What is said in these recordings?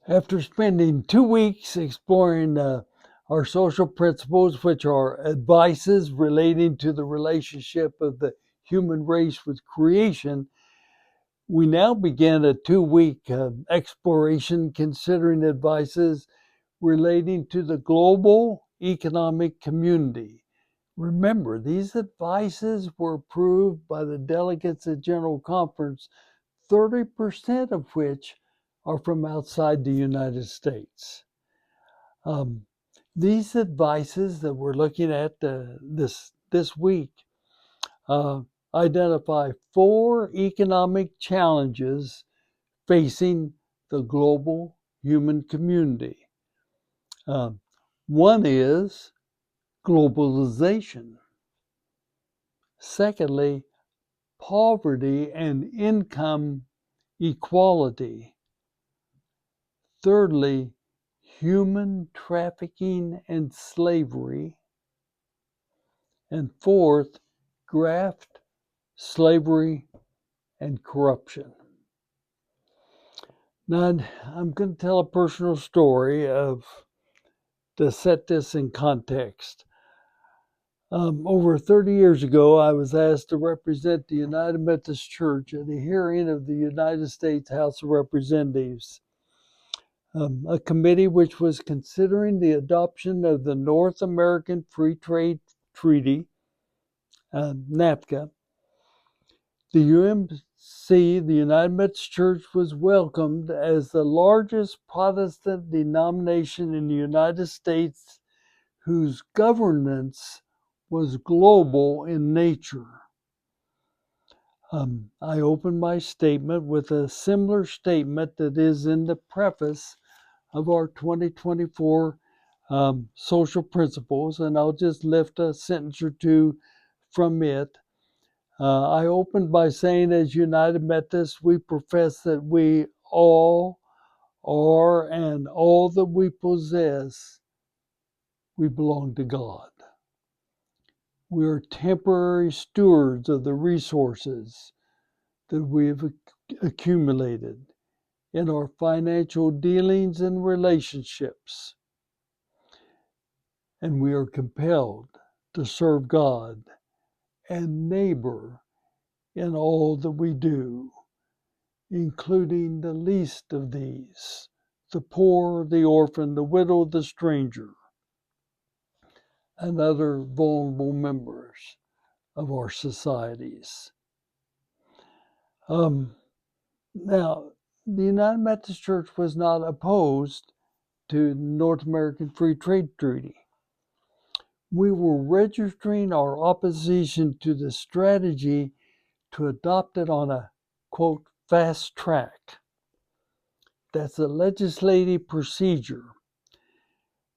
After spending 2 weeks exploring our social principles, which are advices relating to the relationship of the human race with creation, we now begin a 2 week exploration considering advices relating to the global economic community. Remember, these advices were approved by the delegates at General Conference, 30% of which are from outside the United States. Um, these advices that we're looking at this week uh, identify 4 economic challenges facing the global human community. Um, One is globalization. Secondly, poverty and income equality. Thirdly, human trafficking and slavery. And fourth, graft, slavery, and corruption. Now, I'm going to tell a personal story to set this in context. Over 30 years ago, I was asked to represent the United Methodist Church at a hearing of the United States House of Representatives, a committee which was considering the adoption of the North American Free Trade Treaty, NAFTA. The UMC, the United Methodist Church, was welcomed as the largest Protestant denomination in the United States whose governance was global in nature. I opened my statement with a similar statement that is in the preface of our 2024 social principles, and I'll just lift a sentence or two from it. I opened by saying, as United Methodists, we profess that we all are and all that we possess, we belong to God. We are temporary stewards of the resources that we have accumulated in our financial dealings and relationships. And we are compelled to serve God and neighbor in all that we do, including the least of these, the poor, the orphan, the widow, the stranger, and other vulnerable members of our societies. Now, the United Methodist Church was not opposed to the North American Free Trade Treaty. We were registering our opposition to the strategy to adopt it on a, quote, fast track. That's a legislative procedure.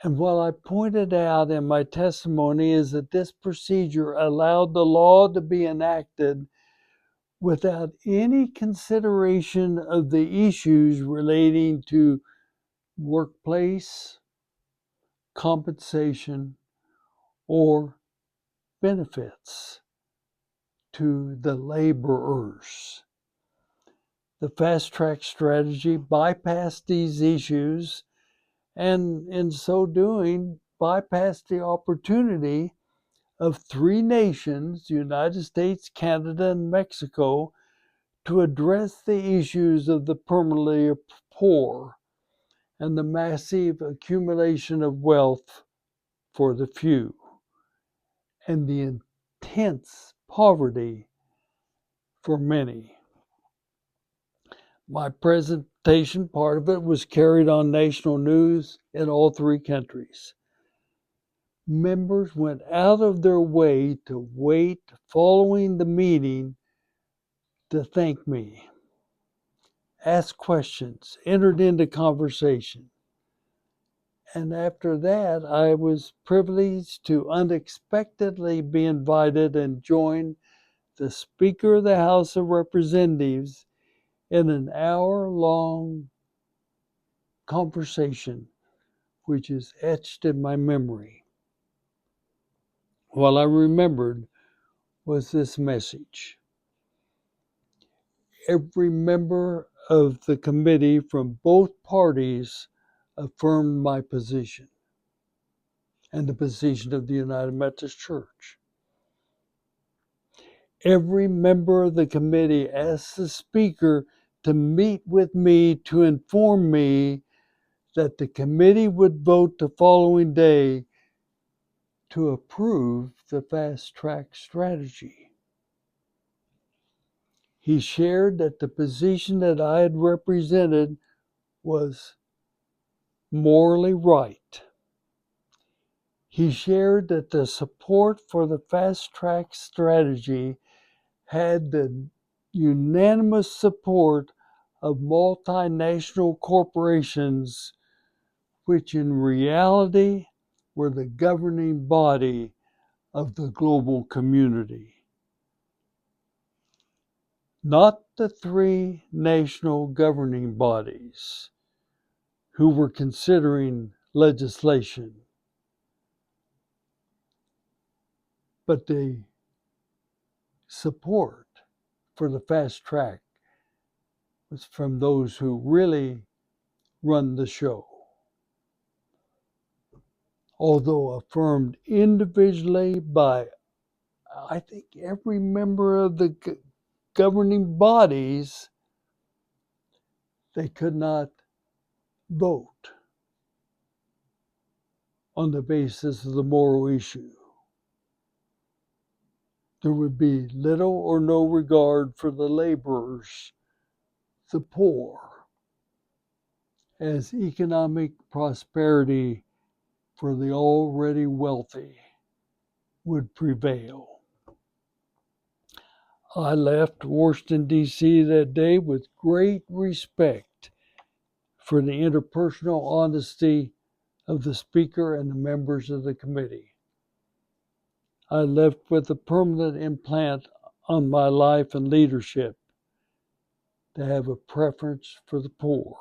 And what I pointed out in my testimony is that this procedure allowed the law to be enacted without any consideration of the issues relating to workplace, compensation, or benefits to the laborers. The fast track strategy bypassed these issues and, in so doing, bypassed the opportunity of 3 nations, the United States, Canada, and Mexico, to address the issues of the permanently poor and the massive accumulation of wealth for the few, and the intense poverty for many. My presentation, part of it, was carried on national news in all 3 countries. Members went out of their way to wait following the meeting to thank me, ask questions, entered into conversation. And after that, I was privileged to unexpectedly be invited and join the Speaker of the House of Representatives in an hour-long conversation, which is etched in my memory. What I remembered was this message. Every member of the committee from both parties affirmed my position and the position of the United Methodist Church. Every member of the committee asked the speaker to meet with me to inform me that the committee would vote the following day to approve the fast track strategy. He shared that the position that I had represented was morally right. He shared that the support for the fast track strategy had the unanimous support of multinational corporations, which in reality were the governing body of the global community. Not the three national governing bodies who were considering legislation, but the support for the fast track was from those who really run the show. Although affirmed individually by, I think, every member of the governing bodies, they could not vote on the basis of the moral issue. There would be little or no regard for the laborers, the poor, as economic prosperity for the already wealthy would prevail. I left Washington, D.C. that day with great respect for the interpersonal honesty of the speaker and the members of the committee. I left with a permanent implant on my life and leadership to have a preference for the poor,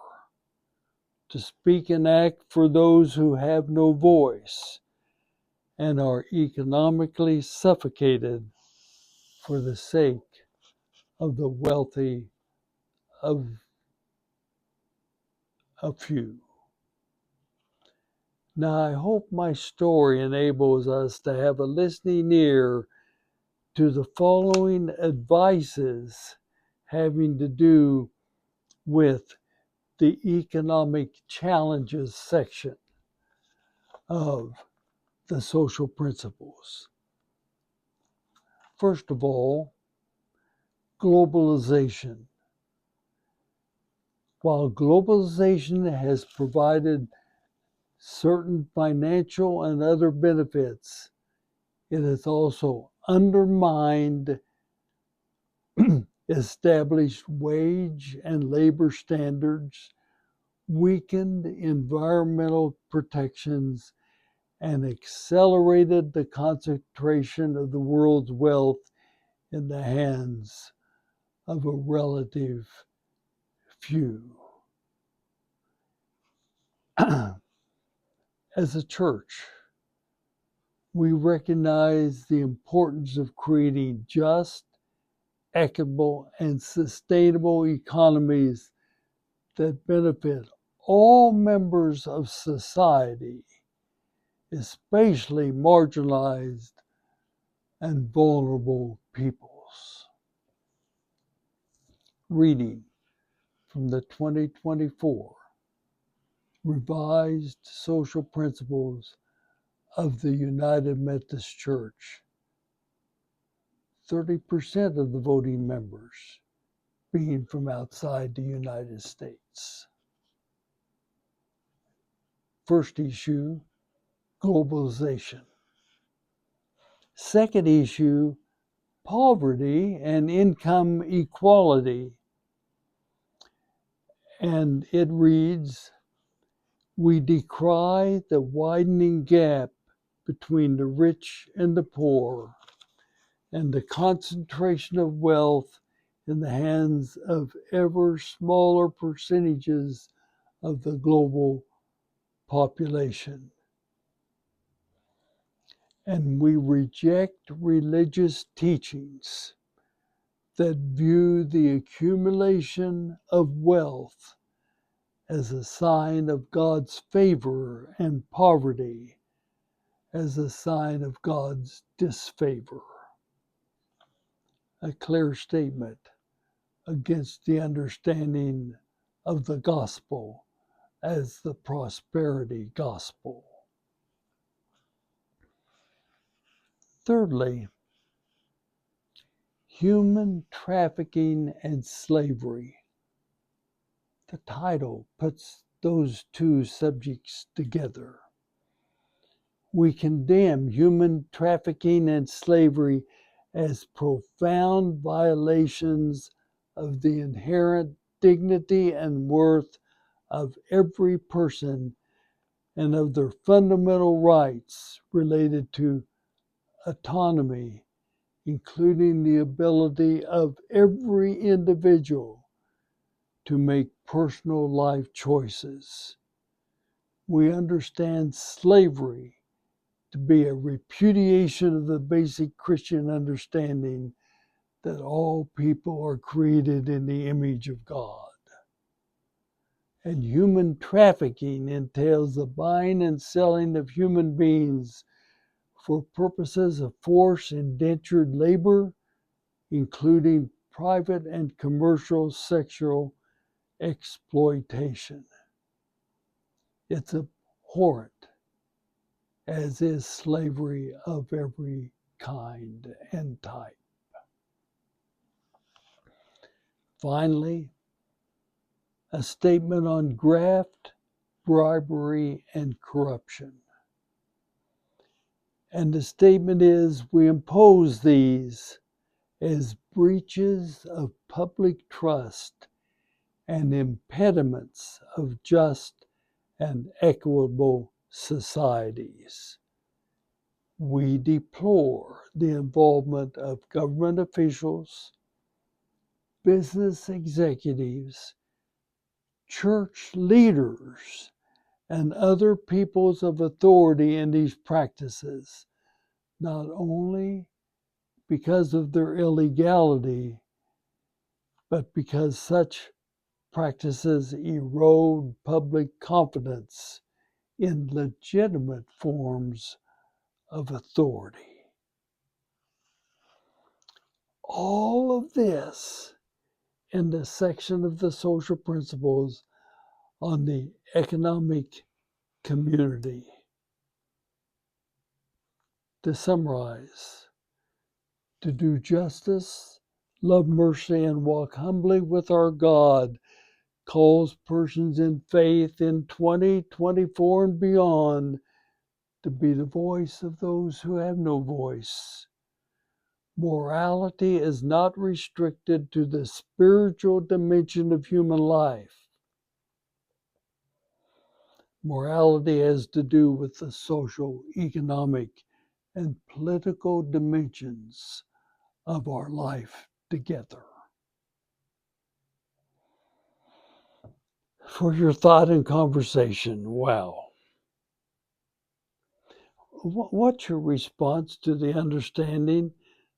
to speak and act for those who have no voice and are economically suffocated for the sake of the wealthy of a few. Now, I hope my story enables us to have a listening ear to the following advices having to do with the economic challenges section of the social principles. First of all, globalization. While globalization has provided certain financial and other benefits, it has also undermined established wage and labor standards, weakened environmental protections, and accelerated the concentration of the world's wealth in the hands of a relative few. As a church, we recognize the importance of creating just, equitable, and sustainable economies that benefit all members of society, especially marginalized and vulnerable peoples. Reading from the 2024 Revised Social Principles of the United Methodist Church. 30% of the voting members being from outside the United States. First issue, globalization. Second issue, poverty and income equality. And it reads, we decry the widening gap between the rich and the poor and the concentration of wealth in the hands of ever smaller percentages of the global population. And we reject religious teachings that view the accumulation of wealth as a sign of God's favor and poverty as a sign of God's disfavor. A clear statement against the understanding of the gospel as the prosperity gospel. Thirdly, human trafficking and slavery. The title puts those two subjects together. We condemn human trafficking and slavery as profound violations of the inherent dignity and worth of every person and of their fundamental rights related to autonomy, including the ability of every individual to make personal life choices. We understand slavery to be a repudiation of the basic Christian understanding that all people are created in the image of God. And human trafficking entails the buying and selling of human beings for purposes of forced indentured labor, including private and commercial sexual exploitation. It's abhorrent, as is slavery of every kind and type. Finally, a statement on graft, bribery, and corruption. And the statement is, we impose these as breaches of public trust and impediments of just and equitable societies. We deplore the involvement of government officials, business executives, church leaders, and other peoples of authority in these practices, not only because of their illegality, but because such practices erode public confidence in legitimate forms of authority. All of this in the section of the social principles on the economic community. To summarize, to do justice, love mercy, and walk humbly with our God calls persons in faith in 2024 and beyond to be the voice of those who have no voice. Morality is not restricted to the spiritual dimension of human life. Morality has to do with the social, economic, and political dimensions of our life together. For your thought and conversation, wow. What's your response to the understanding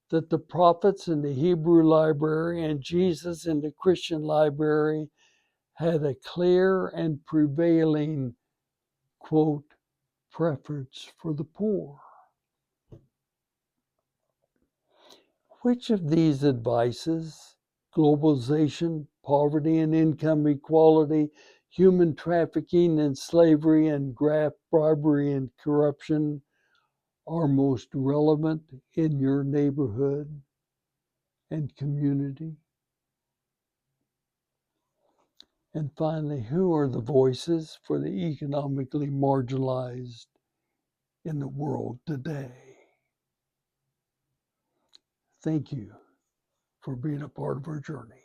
that the prophets in the Hebrew library and Jesus in the Christian library had a clear and prevailing, quote, preference for the poor? Which of these advices, globalization, poverty and income equality, human trafficking and slavery, and graft, bribery and corruption, are most relevant in your neighborhood and community? And finally, who are the voices for the economically marginalized in the world today? Thank you for being a part of our journey.